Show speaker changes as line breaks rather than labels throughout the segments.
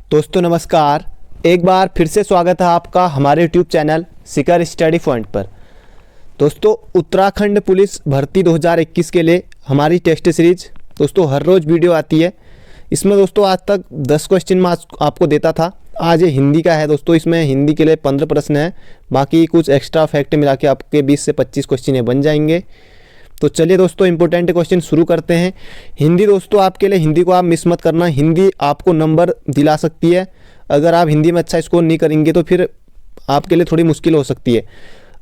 दोस्तों नमस्कार। एक बार फिर से स्वागत है आपका हमारे यूट्यूब चैनल शिखर स्टडी पॉइंट पर। दोस्तों उत्तराखंड पुलिस भर्ती 2021 के लिए हमारी टेस्ट सीरीज दोस्तों हर रोज़ वीडियो आती है। इसमें दोस्तों आज तक 10 क्वेश्चन मैं आपको देता था। आज ये हिंदी का है दोस्तों। इसमें हिंदी के लिए 15 प्रश्न हैं, बाकी कुछ एक्स्ट्रा फैक्ट मिला के आपके 20 से 25 क्वेश्चन ये बन जाएंगे। तो चलिए दोस्तों इंपॉर्टेंट क्वेश्चन शुरू करते हैं। हिंदी दोस्तों आपके लिए, हिंदी को आप मिस मत करना। हिंदी आपको नंबर दिला सकती है। अगर आप हिंदी में अच्छा स्कोर नहीं करेंगे तो फिर आपके लिए थोड़ी मुश्किल हो सकती है।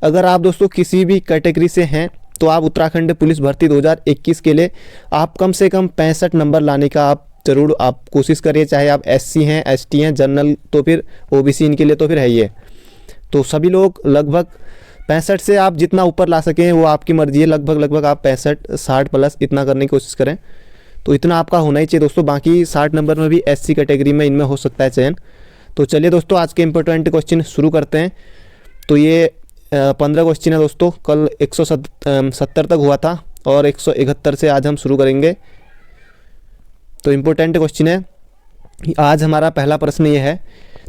अगर आप दोस्तों किसी भी कैटेगरी से हैं तो आप उत्तराखंड पुलिस भर्ती 2021 के लिए आप कम से कम 65 नंबर लाने का आप ज़रूर कोशिश करिए। चाहे आप SC हैं, ST हैं, जनरल तो फिर OBC, इनके लिए तो फिर है ही है। तो सभी लोग लगभग 65 से आप जितना ऊपर ला सकें वो आपकी मर्जी है। लगभग आप 65, 60 प्लस इतना करने की कोशिश करें। तो इतना आपका होना ही चाहिए दोस्तों। बाकी 60 नंबर में भी SC कैटेगरी में इनमें हो सकता है चयन। तो चलिए दोस्तों आज के इंपॉर्टेंट क्वेश्चन शुरू करते हैं। तो ये 15 क्वेश्चन है दोस्तों। कल 170 तक हुआ था और 171 से आज हम शुरू करेंगे। तो इम्पोर्टेंट क्वेश्चन है। आज हमारा पहला प्रश्न ये है,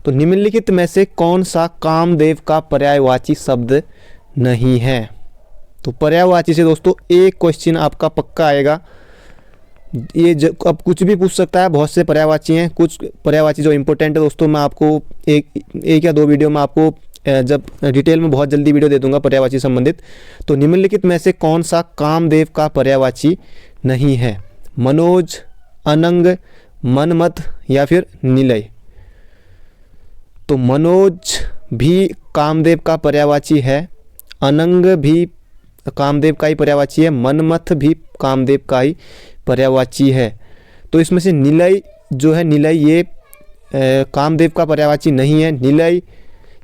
तो निम्नलिखित में से कौन सा कामदेव का पर्यायवाची शब्द नहीं है। तो पर्यायवाची से दोस्तों एक क्वेश्चन आपका पक्का आएगा। ये अब कुछ भी पूछ सकता है, बहुत से पर्यायवाची हैं। कुछ पर्यायवाची जो इम्पोर्टेंट है दोस्तों मैं आपको एक या दो वीडियो में आपको जब डिटेल में बहुत जल्दी वीडियो दे दूंगा पर्यायवाची संबंधित। तो निम्नलिखित में से कौन सा कामदेव का पर्यायवाची नहीं है। मनोज, अनंग, मनमथ या फिर निलय। तो मनोज भी कामदेव का पर्यायवाची है, अनंग भी कामदेव का ही पर्यायवाची है, मनमथ भी कामदेव का ही पर्यायवाची है। तो इसमें से निलय जो है, निलय ये कामदेव का पर्यायवाची नहीं है। निलय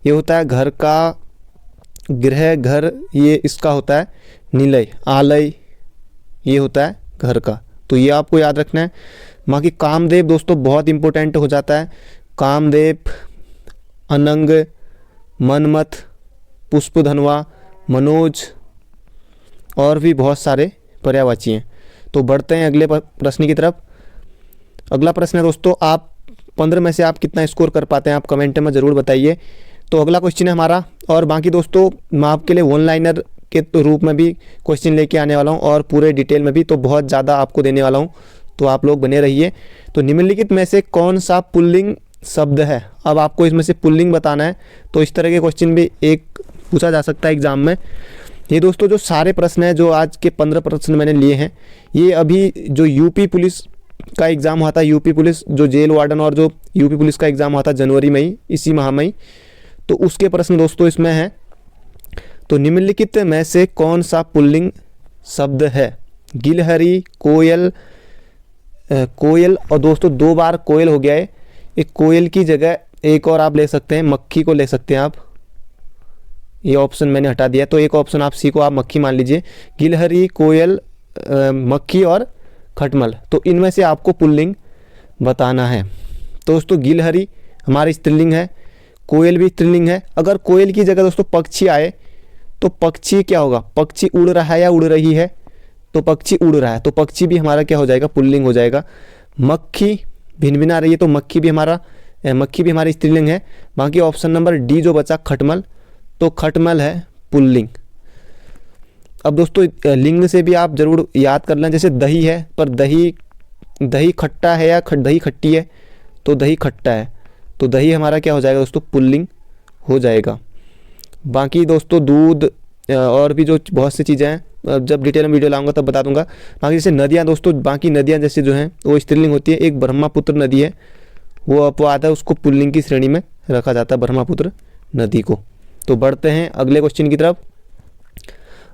ये होता है घर का, गृह, घर, ये इसका होता है निलय। आलय ये होता है घर का। तो ये आपको याद रखना है। बाकी कामदेव दोस्तों बहुत इंपॉर्टेंट हो जाता है। कामदेव, अनंग, मनमथ, पुष्पधनवा, मनोज और भी बहुत सारे पर्यायवाची हैं। तो बढ़ते हैं अगले प्रश्न की तरफ। अगला प्रश्न है दोस्तों, आप 15 में से आप कितना स्कोर कर पाते हैं, आप कमेंट में ज़रूर बताइए। तो अगला क्वेश्चन है हमारा, और बाकी दोस्तों मैं आपके लिए वन लाइनर के रूप में भी क्वेश्चन लेके आने वाला हूँ और पूरे डिटेल में भी, तो बहुत ज़्यादा आपको देने वाला हूँ। तो आप लोग बने रहिए। तो निम्नलिखित में से कौन सा पुल्लिंग शब्द है। अब आपको इसमें से पुल्लिंग बताना है। तो इस तरह के क्वेश्चन भी एक पूछा जा सकता है एग्जाम में। ये दोस्तों जो सारे प्रश्न हैं, जो आज के 15 प्रश्न मैंने लिए हैं, ये अभी जो यूपी पुलिस का एग्ज़ाम हुआ था, यूपी पुलिस जो जेल वार्डन और जो यूपी पुलिस का एग्ज़ाम हुआ था जनवरी में ही, इसी माह में ही, तो उसके प्रश्न दोस्तों इसमें हैं। तो निम्नलिखित में से कौन सा पुल्लिंग शब्द है। गिलहरी, कोयल, कोयल, और दोस्तों 2 बार कोयल हो गया है। एक कोयल की जगह एक और आप ले सकते हैं, मक्खी को ले सकते हैं आप। ये ऑप्शन मैंने हटा दिया, तो एक ऑप्शन आप सी को आप मक्खी मान लीजिए। गिलहरी, कोयल, मक्खी और खटमल। तो इनमें से आपको पुल्लिंग बताना है। तो दोस्तों गिलहरी हमारी स्त्रीलिंग है, कोयल भी स्त्रीलिंग है। अगर कोयल की जगह दोस्तों पक्षी आए तो पक्षी क्या होगा, पक्षी उड़ रहा है या उड़ रही है, तो पक्षी उड़ रहा है, तो पक्षी भी हमारा क्या हो जाएगा, पुल्लिंग हो जाएगा। मक्खी भिनभिना रही है, तो मक्खी भी हमारी स्त्रीलिंग है। बाकी ऑप्शन नंबर डी जो बचा खटमल, तो खटमल है पुल्लिंग। अब दोस्तों लिंग से भी आप जरूर याद कर लें। जैसे दही है, पर दही खट्टा है या दही खट्टी है, तो दही खट्टा है, तो दही हमारा क्या हो जाएगा दोस्तों, पुल्लिंग हो जाएगा। बाकी दोस्तों दूध और भी जो बहुत सी चीज़ें हैं, जब डिटेल में वीडियो लाऊंगा तब बता दूंगा। बाकी जैसे नदियाँ दोस्तों, बाकी नदियाँ जैसे जो हैं वो स्त्रीलिंग होती है। एक ब्रह्मपुत्र नदी है, वो अपवाद है, उसको पुल्लिंग की श्रेणी में रखा जाता है, ब्रह्मपुत्र नदी को। तो बढ़ते हैं अगले क्वेश्चन की तरफ।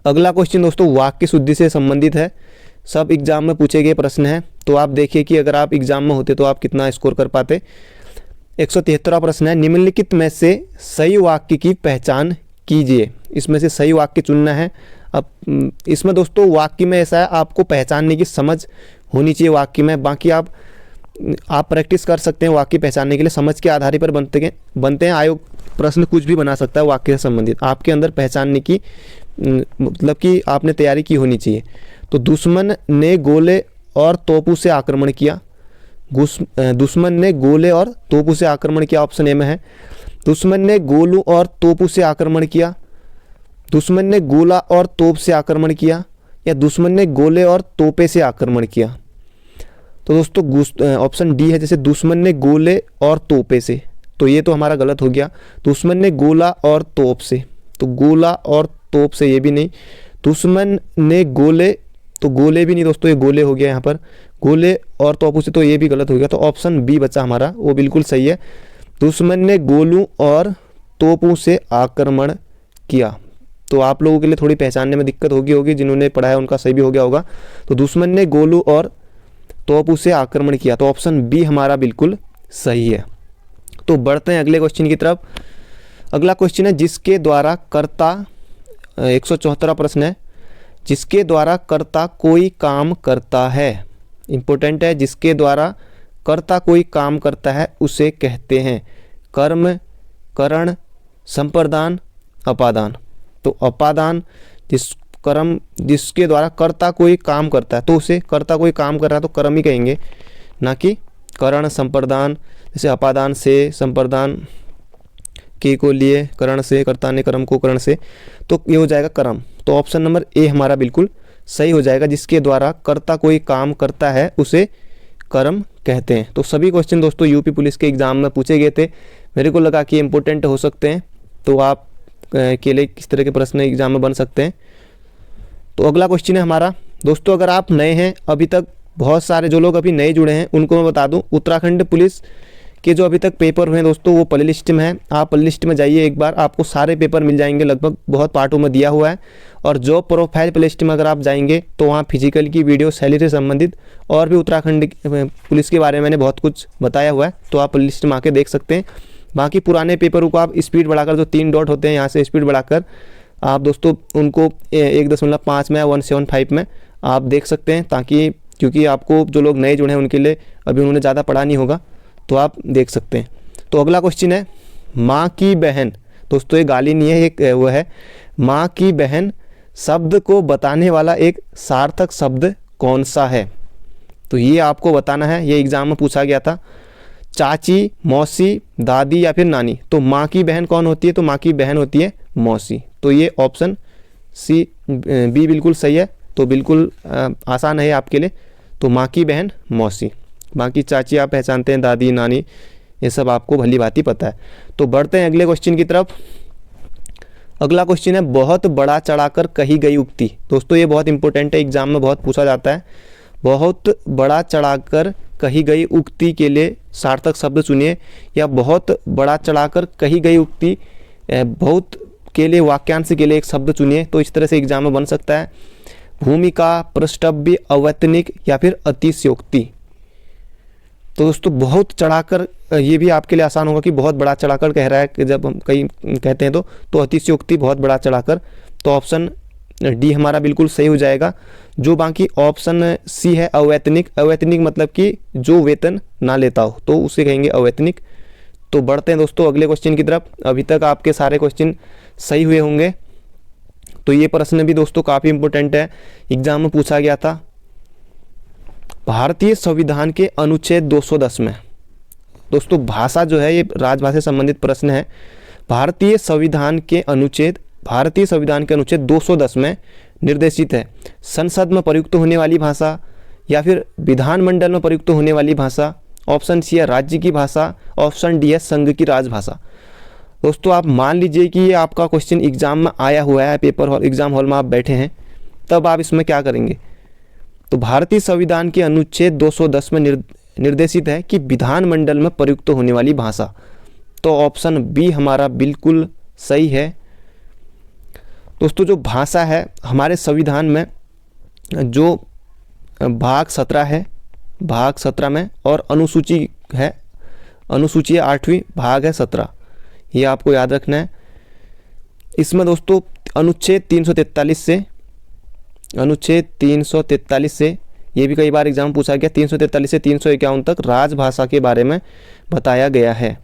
अगला क्वेश्चन दोस्तों वाक्य शुद्धि से संबंधित है। सब एग्जाम में पूछे गए प्रश्न हैं। तो आप देखिए कि अगर आप एग्जाम में होते तो आप कितना स्कोर कर पाते। 173वां प्रश्न है, निम्नलिखित में से सही वाक्य की पहचान कीजिए। इसमें से सही वाक्य चुनना है। अब इसमें दोस्तों वाक्य में ऐसा है, आपको पहचानने की समझ होनी चाहिए वाक्य में। बाकी आप प्रैक्टिस कर सकते हैं वाक्य पहचानने के लिए, समझ के आधार पर बनते हैं। आयोग प्रश्न कुछ भी बना सकता है वाक्य से संबंधित। आपके अंदर पहचानने की मतलब कि आपने तैयारी की होनी चाहिए। तो दुश्मन ने गोले और तोपों से आक्रमण किया, दुश्मन ने गोले और तोपों से आक्रमण किया, ऑप्शन ए में है। दुश्मन ने गोलों और तोपों से आक्रमण किया, दुश्मन ने गोला और तोप से आक्रमण किया, या दुश्मन ने गोले और तोपे से आक्रमण किया। तो दोस्तों ऑप्शन डी है, जैसे दुश्मन ने गोले और तोपे से, तो ये तो हमारा गलत हो गया। दुश्मन ने गोला और तोप से, तो गोला और तोप से ये भी नहीं। दुश्मन ने गोले, तो गोले भी नहीं दोस्तों, ये गोले हो गया यहाँ पर, गोले और तोपों से, तो ये भी गलत हो गया। तो ऑप्शन बी बचा हमारा, वो बिल्कुल सही है। दुश्मन ने गोलों और तोपों से आक्रमण किया। तो आप लोगों के लिए थोड़ी पहचानने में दिक्कत होगी, जिन्होंने पढ़ा है उनका सही भी हो गया होगा। तो दुश्मन ने गोलों और तोपों से आक्रमण किया, तो ऑप्शन बी हमारा बिल्कुल सही है। तो बढ़ते हैं अगले क्वेश्चन की तरफ। अगला क्वेश्चन है जिसके द्वारा कर्ता, 174 प्रश्न है, जिसके द्वारा कर्ता कोई काम करता है, इंपॉर्टेंट है, जिसके द्वारा कर्ता कोई काम करता है उसे कहते हैं कर्म, करण, संप्रदान, अपादान। तो अपादान, जिसके द्वारा कर्ता कोई काम करता है, तो उसे कर्ता कोई काम कर रहा है तो कर्म ही कहेंगे, ना कि करण, संप्रदान। जैसे अपादान से, संप्रदान के को लिए, करण से, कर्ता ने कर्म को करण से, तो ये हो जाएगा कर्म। तो ऑप्शन नंबर ए हमारा बिल्कुल सही हो जाएगा, जिसके द्वारा कर्ता कोई काम करता है उसे कर्म कहते हैं। तो सभी क्वेश्चन दोस्तों यूपी पुलिस के एग्जाम में पूछे गए थे, मेरे को लगा कि इम्पोर्टेंट हो सकते हैं, तो आप के लिए किस तरह के प्रश्न एग्जाम में बन सकते हैं। तो अगला क्वेश्चन है हमारा दोस्तों, अगर आप नए हैं, अभी तक बहुत सारे जो लोग अभी नए जुड़े हैं उनको मैं बता दूं, उत्तराखंड पुलिस के जो अभी तक पेपर हुए हैं दोस्तों वो प्ले लिस्ट में है। आप प्ले लिस्ट में जाइए एक बार, आपको सारे पेपर मिल जाएंगे, लगभग बहुत पार्टों में दिया हुआ है। और जॉब प्रोफाइल प्ले लिस्ट में अगर आप जाएंगे तो वहाँ फिजिकल की वीडियो, सैलरी से संबंधित और भी उत्तराखंड पुलिस के बारे में मैंने बहुत कुछ बताया हुआ है, तो आप प्ले लिस्ट में आके देख सकते हैं। बाकी पुराने पेपरों को आप स्पीड बढ़ाकर, जो 3 डॉट होते हैं यहाँ से स्पीड बढ़ाकर आप दोस्तों उनको 1.5 में, 175 में आप देख सकते हैं, ताकि क्योंकि आपको जो लोग नए जुड़े हैं उनके लिए अभी उन्होंने ज़्यादा पढ़ा नहीं होगा, तो आप देख सकते हैं। तो अगला क्वेश्चन है माँ की बहन। दोस्तों ये गाली नहीं है, एक वो है, माँ की बहन शब्द को बताने वाला एक सार्थक शब्द कौन सा है? तो ये आपको बताना है, ये एग्जाम में पूछा गया था। चाची, मौसी, दादी या फिर नानी। तो माँ की बहन कौन होती है? तो माँ की बहन होती है मौसी। तो ये ऑप्शन सी, बी बिल्कुल सही है। तो बिल्कुल आसान है आपके लिए। तो माँ की बहन मौसी, बाकी चाची आप पहचानते हैं, दादी, नानी, ये सब आपको भली भांति पता है। तो बढ़ते हैं अगले क्वेश्चन की तरफ। अगला क्वेश्चन है बहुत बड़ा चढ़ाकर कही गई उक्ति। दोस्तों ये बहुत इंपॉर्टेंट है, एग्जाम में बहुत पूछा जाता है। बहुत बड़ा चढ़ाकर कही गई उक्ति के लिए सार्थक शब्द चुनिए, या बहुत बड़ा चढ़ाकर कही गई उक्ति बहुत के लिए वाक्यांश के लिए एक शब्द चुनिए। तो इस तरह से एग्जाम में बन सकता है भूमिका, प्रष्टव्य, अवैतनिक या फिर अतिशयोक्ति। तो दोस्तों बहुत चढ़ाकर, ये भी आपके लिए आसान होगा कि बहुत बड़ा चढ़ाकर कह रहा है, कि जब हम कहीं कहते हैं तो अतिशयोक्ति, बहुत बड़ा चढ़ाकर। तो ऑप्शन डी हमारा बिल्कुल सही हो जाएगा। जो बाकी ऑप्शन सी है अवैतनिक, अवैतनिक मतलब कि जो वेतन ना लेता हो तो उसे कहेंगे अवैतनिक। तो बढ़ते हैं दोस्तों अगले क्वेश्चन की तरफ। अभी तक आपके सारे क्वेश्चन सही हुए होंगे। तो ये प्रश्न भी दोस्तों काफ़ी इंपॉर्टेंट है, एग्जाम में पूछा गया था। भारतीय संविधान के अनुच्छेद 210 में, दोस्तों भाषा जो है ये राजभाषा से संबंधित प्रश्न है। भारतीय संविधान के अनुच्छेद 210 में निर्देशित है संसद में प्रयुक्त होने वाली भाषा या फिर विधानमंडल में प्रयुक्त होने वाली भाषा। ऑप्शन सी है राज्य की भाषा, ऑप्शन डी है संघ की राजभाषा। दोस्तों आप मान लीजिए कि ये आपका क्वेश्चन एग्जाम में आया हुआ है, पेपर हॉल, एग्जाम हॉल में आप बैठे हैं, तब आप इसमें क्या करेंगे? तो भारतीय संविधान के अनुच्छेद 210 में निर्देशित है कि विधानमंडल में प्रयुक्त होने वाली भाषा। तो ऑप्शन बी हमारा बिल्कुल सही है। दोस्तों जो भाषा है हमारे संविधान में, जो भाग 17 है, भाग 17 में, और अनुसूची है, अनुसूची 8वीं, भाग है 17, ये आपको याद रखना है। इसमें दोस्तों अनुच्छेद 343 से, ये भी कई बार एग्जाम पूछा गया, 343 से 351 तक राजभाषा के बारे में बताया गया है।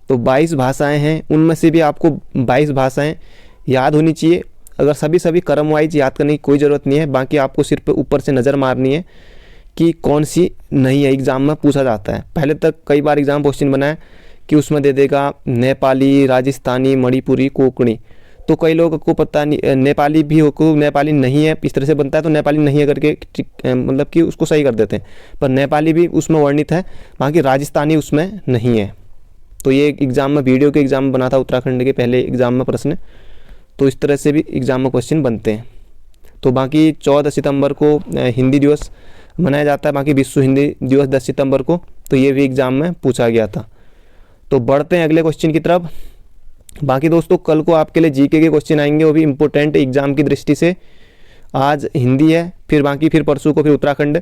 तो 22 भाषाएं हैं, उनमें से भी आपको 22 भाषाएं याद होनी चाहिए। अगर सभी क्रम वाइज याद करने की कोई ज़रूरत नहीं है, बाकी आपको सिर्फ ऊपर से नज़र मारनी है कि कौन सी नहीं है, एग्ज़ाम में पूछा जाता है। पहले तक कई बार एग्ज़ाम क्वेश्चन बना है कि उसमें दे देगा नेपाली, राजस्थानी, मणिपुरी, कोंकणी। तो कई लोगों को पता नहीं, नेपाली भी हो को नेपाली नहीं है इस तरह से बनता है, तो नेपाली नहीं है करके मतलब कि उसको सही कर देते हैं, पर नेपाली भी उसमें वर्णित है, बाकी राजस्थानी उसमें नहीं है। तो ये एग्ज़ाम में, वीडियो के एग्ज़ाम में बना था उत्तराखंड के पहले एग्ज़ाम में प्रश्न, तो इस तरह से भी एग्ज़ाम में क्वेश्चन बनते हैं। तो बाकी 14 सितंबर को हिंदी दिवस मनाया जाता है, बाकी विश्व हिंदी दिवस 10 सितंबर को, तो ये भी एग्ज़ाम में पूछा गया था। तो बढ़ते हैं अगले क्वेश्चन की तरफ। बाकी दोस्तों कल को आपके लिए जीके के क्वेश्चन आएंगे, वो भी इम्पोर्टेंट एग्ज़ाम की दृष्टि से। आज हिंदी है, फिर परसों को फिर उत्तराखंड।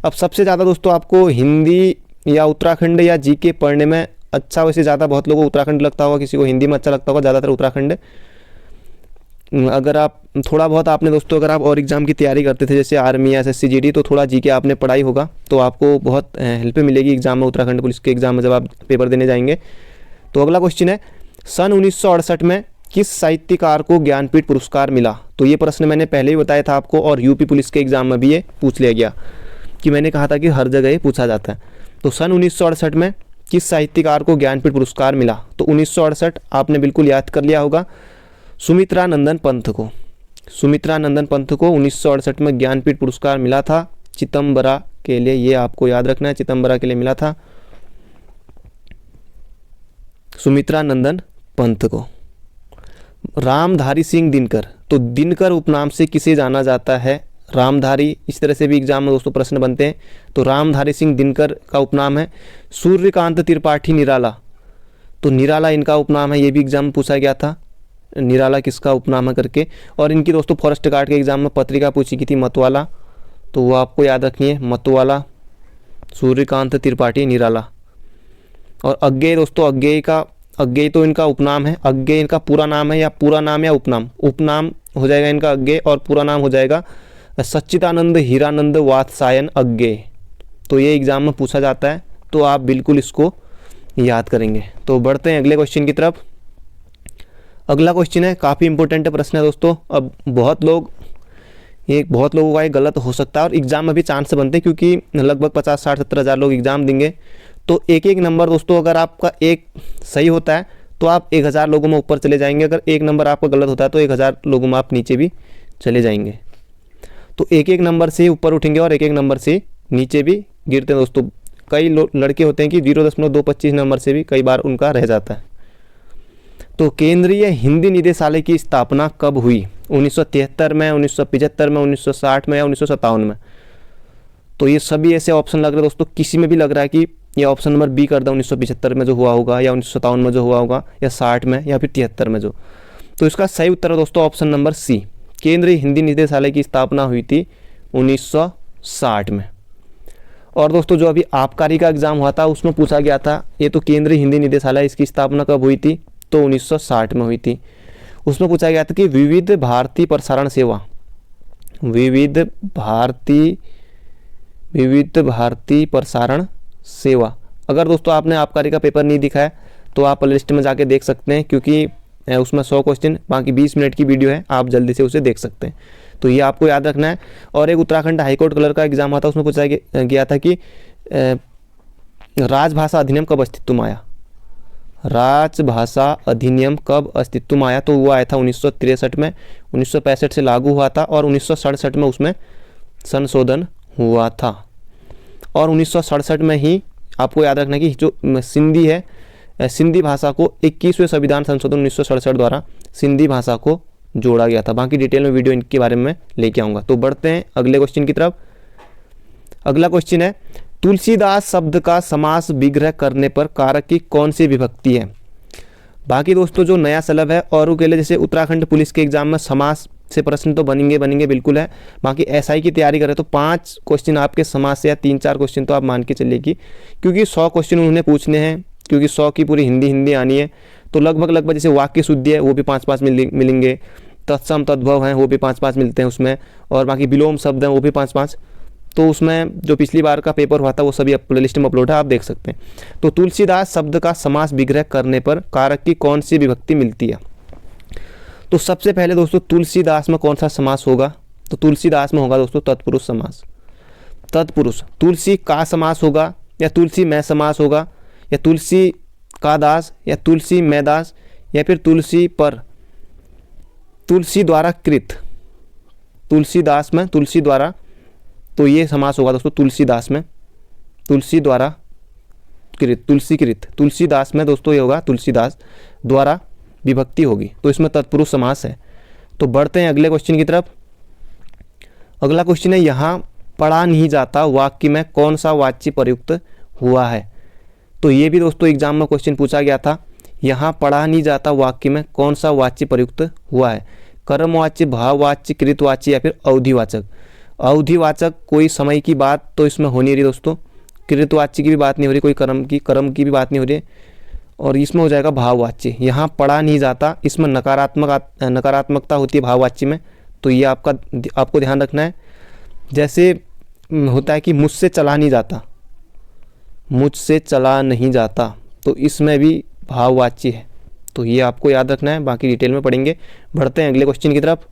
अब सबसे ज़्यादा दोस्तों आपको हिंदी या उत्तराखंड या जीके पढ़ने में अच्छा, वैसे ज़्यादा बहुत लोगों को उत्तराखंड लगता होगा, किसी को हिंदी में अच्छा लगता होगा, ज़्यादातर उत्तराखंड। अगर आप थोड़ा बहुत आपने दोस्तों, अगर आप और एग्ज़ाम की तैयारी करते थे जैसे आर्मी या SSC GD, तो थोड़ा जीके आपने पढ़ाई होगा, तो आपको बहुत हेल्प मिलेगी एग्ज़ाम में, उत्तराखंड पुलिस के एग्ज़ाम में जब आप पेपर देने जाएंगे। तो अगला क्वेश्चन है, सन 1968 में किस साहित्यकार को ज्ञानपीठ पुरस्कार मिला? तो ये प्रश्न मैंने पहले ही बताया था आपको, और यूपी पुलिस के एग्ज़ाम में भी ये पूछ लिया गया, कि मैंने कहा था कि हर जगह ये पूछा जाता है। तो सन 1968 में किस साहित्यकार को ज्ञानपीठ पुरस्कार मिला? तो 1968 आपने बिल्कुल याद कर लिया होगा, सुमित्रा नंदन पंत को। सुमित्रा नंदन पंत को 1968 में ज्ञानपीठ पुरस्कार मिला था चिदम्बरा के लिए, ये आपको याद रखना है, चिदम्बरा के लिए मिला था सुमित्रा नंदन पंत को। रामधारी सिंह दिनकर, तो दिनकर उपनाम से किसे जाना जाता है? रामधारी, इस तरह से भी एग्जाम में दोस्तों प्रश्न बनते हैं। तो रामधारी सिंह दिनकर का उपनाम है सूर्यकांत त्रिपाठी निराला, तो निराला इनका उपनाम है, ये भी एग्जाम में पूछा गया था, निराला किसका उपनाम है करके। और इनकी दोस्तों फॉरेस्ट गार्ड के एग्जाम में पत्रिका पूछी गई थी मतवाला, तो वो आपको याद रखनी है, मतवाला, सूर्यकांत त्रिपाठी निराला। और अज्ञेय दोस्तों, अज्ञेय तो इनका उपनाम है, अज्ञेय इनका पूरा नाम है, या पूरा नाम या उपनाम? उपनाम हो जाएगा इनका अज्ञेय, और पूरा नाम हो जाएगा सच्चिदानंद हीरानंद वात्सायन अज्ञेय। तो ये एग्जाम में पूछा जाता है, तो आप बिल्कुल इसको याद करेंगे। तो बढ़ते हैं अगले क्वेश्चन की तरफ। अगला क्वेश्चन है, काफ़ी इंपॉर्टेंट प्रश्न है दोस्तों। अब बहुत लोगों का ये गलत हो सकता है, और एग्जाम में भी चांस बनते हैं, क्योंकि लगभग 50-60-70 हज़ार लोग एग्जाम देंगे। तो एक एक नंबर दोस्तों, अगर आपका एक सही होता है तो आप 1000 लोगों में ऊपर चले जाएंगे, अगर एक नंबर आपका गलत होता है तो 1000 लोगों में आप नीचे भी चले जाएंगे। तो एक एक नंबर से ऊपर उठेंगे और एक एक नंबर से नीचे भी गिरते हैं दोस्तों। कई लड़के होते हैं कि 0.225 नंबर से भी कई बार उनका रह जाता है। तो केंद्रीय हिंदी निदेशालय की स्थापना कब हुई? 1973 में, 1975 में, 1960 में या 1957 में? तो ये सभी ऐसे ऑप्शन लग रहे हैं दोस्तों, किसी में भी लग रहा है कि ये ऑप्शन नंबर बी कर दो, 1975 में जो हुआ होगा, या 1957 में जो हुआ होगा, या 60 में, या फिर 73 में जो। तो इसका सही उत्तर है दोस्तों ऑप्शन नंबर सी, केंद्रीय हिंदी निदेशालय की स्थापना हुई थी 1960 में। और दोस्तों जो अभी आबकारी का एग्जाम हुआ था उसमें पूछा गया था, ये तो केंद्रीय हिंदी निदेशालय, इसकी स्थापना कब हुई थी? तो 1960 में हुई थी। उसमें पूछा गया था कि विविध भारती प्रसारण सेवा, विविध भारती प्रसारण सेवा। अगर दोस्तों आपने आबकारी का पेपर नहीं दिखा है तो आप लिस्ट में जाके देख सकते हैं, क्योंकि उसमें 100 क्वेश्चन, बाकी 20 मिनट की वीडियो है, आप जल्दी से उसे देख सकते हैं। तो ये आपको याद रखना है। और एक उत्तराखंड हाईकोर्ट कलर का एग्जाम आता है, उसमें पूछा गया था कि राजभाषा अधिनियम कब अस्तित्व में आया? राजभाषा अधिनियम कब अस्तित्व में आया? तो वो आया था 1963 में, 1965 से लागू हुआ था, और 1967 में उसमें संशोधन हुआ था। और 1967 में ही आपको याद रखना कि जो सिंधी है, सिंधी भाषा को 21वें संविधान संशोधन 1967 द्वारा सिंधी भाषा को जोड़ा गया था। बाकी डिटेल में वीडियो इनके बारे में लेके आऊँगा। तो बढ़ते हैं अगले क्वेश्चन की तरफ। अगला क्वेश्चन है, तुलसीदास शब्द का समास विग्रह करने पर कारक की कौन सी विभक्ति है? बाकी दोस्तों जो नया सलब है और के लिए, जैसे उत्तराखंड पुलिस के एग्जाम में समास से प्रश्न तो बनेंगे बिल्कुल है। बाकी एसआई की तैयारी करें तो 5 क्वेश्चन आपके समास से, या 3-4 क्वेश्चन तो आप मान के चलिए, क्योंकि 100 क्वेश्चन उन्होंने पूछने हैं, क्योंकि 100 की पूरी हिंदी आनी है। तो लगभग जैसे वाक्य शुद्धि है वो भी 5-5 मिलेंगे, तत्सम तद्भव हैं वो भी 5-5 मिलते हैं उसमें, और बाकी विलोम शब्द हैं वो भी 5-5। तो उसमें जो पिछली बार का पेपर हुआ था वो सभी प्ले लिस्ट में अपलोड है, आप देख सकते हैं। तो तुलसीदास शब्द का समास विग्रह करने पर कारक की कौन सी विभक्ति मिलती है? तो सबसे पहले दोस्तों तुलसीदास में कौन सा समास होगा? तो तुलसीदास में होगा दोस्तों तत्पुरुष समास। तत्पुरुष, तुलसी का समास होगा या तुलसी मैं समास होगा या तुलसी का दास या तुलसी मैं दास या फिर तुलसी पर, तुलसी द्वारा कृत, तुलसीदास में तुलसी द्वारा, तो ये समास होगा दोस्तों तुलसीदास में तुलसी द्वारा कृत, तुलसी कृत, तुलसीदास में दोस्तों ये होगा तुलसीदास द्वारा विभक्ति होगी, तो इसमें तत्पुरुष समास है। तो बढ़ते हैं अगले क्वेश्चन की तरफ। अगला क्वेश्चन है, यहाँ पढ़ा नहीं जाता वाक्य में कौन सा वाच्य प्रयुक्त हुआ है। तो ये भी दोस्तों एग्जाम में क्वेश्चन पूछा गया था, यहाँ पढ़ा नहीं जाता वाक्य में कौन सा वाच्य प्रयुक्त हुआ है। कर्मवाच्य, भाववाच्य, कृतवाच्य या फिर अवधिवाचक। अवधिवाचक कोई समय की बात तो इसमें हो नहीं रही दोस्तों, कृतवाच्य की भी बात नहीं हो रही, कोई कर्म की भी बात नहीं हो रही, और इसमें हो जाएगा भाववाच्य। यहाँ पढ़ा नहीं जाता, इसमें नकारात्मकता होती है भाववाच्य में, तो ये आपको ध्यान रखना है। जैसे होता है कि मुझसे चला नहीं जाता, मुझसे चला नहीं जाता, तो इसमें भी भाववाच्य है, तो ये आपको याद रखना है, बाकी डिटेल में पढ़ेंगे। बढ़ते हैं अगले क्वेश्चन की तरफ।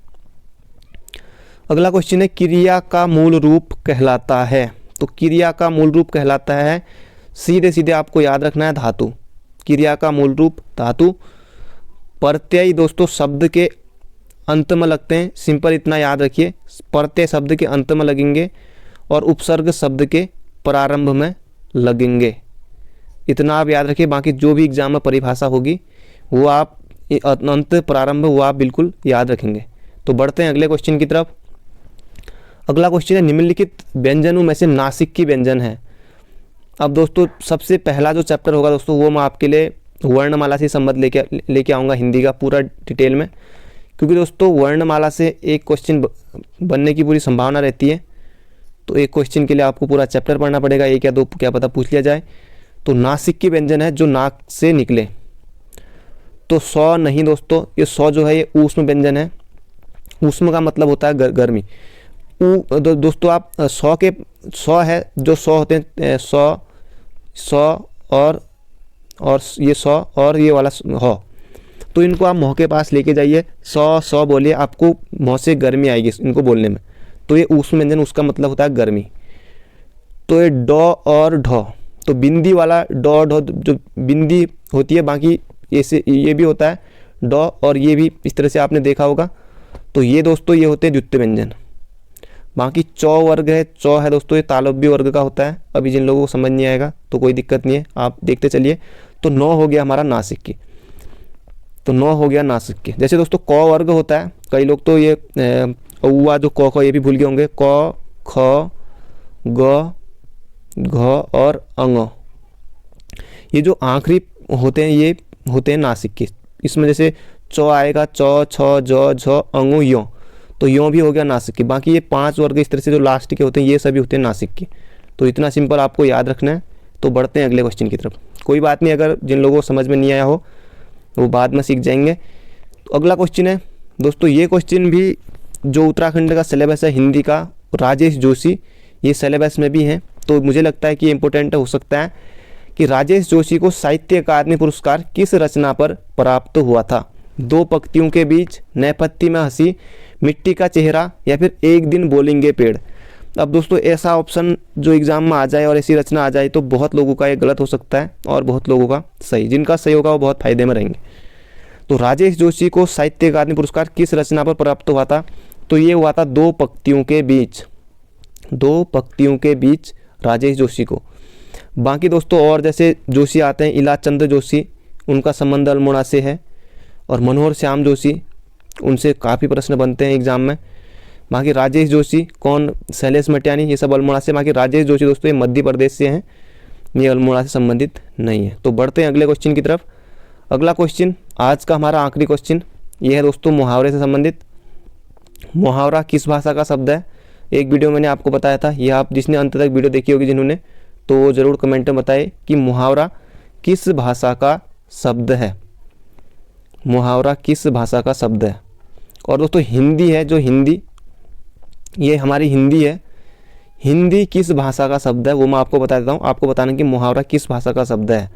अगला क्वेश्चन है, क्रिया का मूल रूप कहलाता है। तो क्रिया का मूल रूप कहलाता है, सीधे सीधे आपको याद रखना है धातु। क्रिया का मूल रूप धातु। प्रत्यय दोस्तों शब्द के अंत में लगते हैं, सिंपल इतना याद रखिए, प्रत्यय शब्द के अंत में लगेंगे और उपसर्ग शब्द के प्रारंभ में लगेंगे, इतना आप याद रखिए। बाकी जो भी एग्जाम में परिभाषा होगी वो आप अंत प्रारंभ वो आप बिल्कुल याद रखेंगे। तो बढ़ते हैं अगले क्वेश्चन की तरफ। अगला क्वेश्चन है, निम्नलिखित व्यंजनों में से नासिक की व्यंजन है। अब दोस्तों सबसे पहला जो चैप्टर होगा दोस्तों वो मैं आपके लिए वर्णमाला से संबंध लेके आऊँगा हिंदी का पूरा डिटेल में, क्योंकि दोस्तों वर्णमाला से एक क्वेश्चन बनने की पूरी संभावना रहती है, तो एक क्वेश्चन के लिए आपको पूरा चैप्टर पढ़ना पड़ेगा, एक या दो क्या पता पूछ लिया जाए। तो नासिक की व्यंजन है जो नाक से निकले, तो सौ नहीं दोस्तों, ये सौ जो है ये ऊष्म व्यंजन है। ऊष्म का मतलब होता है गर्मी। दोस्तों आप सौ है जो सौ होते हैं, सौ और ये सौ और ये वाला हो, तो इनको आप मुँह के पास लेके जाइए, सौ बोलिए, आपको मुँह से गर्मी आएगी इनको बोलने में, तो ये ऊष्म व्यंजन, उसका मतलब होता है गर्मी। तो ये डॉ और ढौ, तो बिंदी वाला डॉ ढौ जो बिंदी होती है, बाकी ऐसे ये भी होता है डॉ, और ये भी इस तरह से आपने देखा होगा। तो ये दोस्तों ये होते हैं द्वितीय व्यंजन। बाकी चौ वर्ग है, चौ है दोस्तों ये तालव्य वर्ग का होता है, अभी जिन लोगों को समझ नहीं आएगा तो कोई दिक्कत नहीं है, आप देखते चलिए। तो 9 हो गया हमारा नासिक की, तो 9 हो गया नासिक के। जैसे दोस्तों क वर्ग होता है, कई लोग तो ये औवा जो क ये भी भूल गए होंगे, क ख ग घ और अंग, ये जो आखिरी होते हैं ये होते हैं नासिक के। इसमें जैसे चौ आएगा, चौ छ ज झ अंगु यों, तो यों भी हो गया नासिक की। बाकी ये 5 वर्ग इस तरह से जो लास्ट के होते हैं ये सभी होते हैं नासिक की। तो इतना सिंपल आपको याद रखना है। तो बढ़ते हैं अगले क्वेश्चन की तरफ। कोई बात नहीं, अगर जिन लोगों को समझ में नहीं आया हो वो बाद में सीख जाएंगे। तो अगला क्वेश्चन है दोस्तों, ये क्वेश्चन भी जो उत्तराखंड का सिलेबस है हिंदी का, राजेश जोशी ये सिलेबस में भी है, तो मुझे लगता है कि इम्पोर्टेंट हो सकता है कि राजेश जोशी को साहित्य अकादमी पुरस्कार किस रचना पर प्राप्त हुआ था। 2 पंक्तियों के बीच, नेपथ्य में हंसी, मिट्टी का चेहरा या फिर एक दिन बोलेंगे पेड़। अब दोस्तों ऐसा ऑप्शन जो एग्जाम में आ जाए और ऐसी रचना आ जाए तो बहुत लोगों का ये गलत हो सकता है और बहुत लोगों का सही, जिनका सही होगा वो बहुत फायदे में रहेंगे। तो राजेश जोशी को साहित्य अकादमी पुरस्कार किस रचना पर प्राप्त हुआ था, तो ये हुआ था 2 पंक्तियों के बीच, 2 पंक्तियों के बीच राजेश जोशी को। बाकी दोस्तों और जैसे जोशी आते हैं, इलाज चंद्र जोशी, उनका संबंध अल्मोड़ा से है, और मनोहर श्याम जोशी, उनसे काफ़ी प्रश्न बनते हैं एग्जाम में। बाकी राजेश जोशी कौन, शैलेश मटियानी, ये सब अल्मोड़ा से। बाकी राजेश जोशी दोस्तों ये मध्य प्रदेश से हैं, ये अल्मोड़ा से संबंधित नहीं है। तो बढ़ते हैं अगले क्वेश्चन की तरफ। अगला क्वेश्चन आज का हमारा आखिरी क्वेश्चन ये है दोस्तों मुहावरे से संबंधित। मुहावरा किस भाषा का शब्द है, एक वीडियो मैंने आपको बताया था, ये आप जिसने अंत तक वीडियो देखी होगी जिन्होंने, तो ज़रूर कमेंट में बताए कि मुहावरा किस भाषा का शब्द है, मुहावरा किस भाषा का शब्द है। और दोस्तों हिंदी है, जो हिंदी ये हमारी हिंदी है, हिंदी किस भाषा का शब्द है वो मैं आपको बता देता हूँ, आपको बताना कि मुहावरा किस भाषा का शब्द है।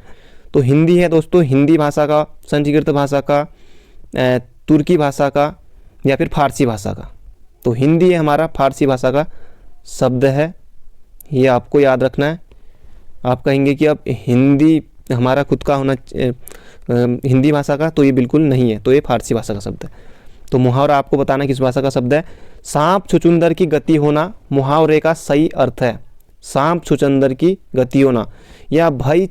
तो हिंदी है दोस्तों, हिंदी भाषा का, संस्कृत भाषा का, तुर्की भाषा का या फिर फारसी भाषा का। तो हिंदी है हमारा फारसी भाषा का शब्द है, ये आपको याद रखना है। आप कहेंगे कि अब हिंदी हमारा खुद का होना हिंदी भाषा का, तो ये बिल्कुल नहीं है, तो ये फारसी भाषा का शब्द है। तो मुहावरा आपको बताना किस भाषा का शब्द है। सांप छुचुंदर की गति होना मुहावरे का सही अर्थ है। सांप छुचुंदर की गति होना, या भाई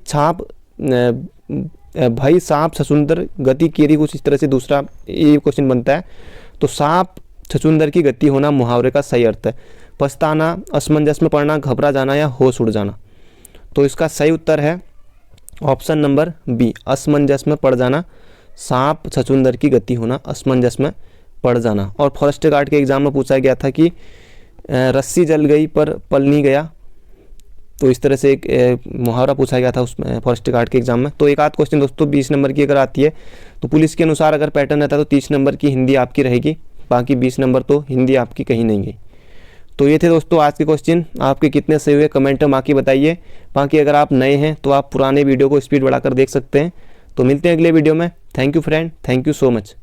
सांप छछुंदर गति केरी, कुछ इस तरह से दूसरा ये क्वेश्चन बनता है। तो सांप छछुंदर की गति होना मुहावरे का सही अर्थ है। पछताना, असमंजस में पड़ना, घबरा जाना या होश उड़ जाना। तो इसका सही उत्तर है ऑप्शन नंबर बी, असमंजस में पड़ जाना। सांप छछुंदर की गति होना, असमंजस में पड़ जाना। और फॉरेस्ट गार्ड के एग्जाम में पूछा गया था कि रस्सी जल गई पर पल नहीं गया, तो इस तरह से एक मुहावरा पूछा गया था उसमें फॉरेस्ट गार्ड के एग्जाम में। तो एक आध क्वेश्चन दोस्तों 20 नंबर की अगर आती है तो पुलिस के अनुसार अगर पैटर्न रहता है तो 30 नंबर की हिंदी आपकी रहेगी, बाकी 20 नंबर तो हिंदी आपकी कहीं नहीं गई। तो ये थे दोस्तों आज के क्वेश्चन। आपके कितने सही हुए कमेंट में बाकी बताइए। बाकी अगर आप नए हैं तो आप पुराने वीडियो को स्पीड बढ़ाकर देख सकते हैं। तो मिलते हैं अगले वीडियो में। Thank you friend, thank you so much.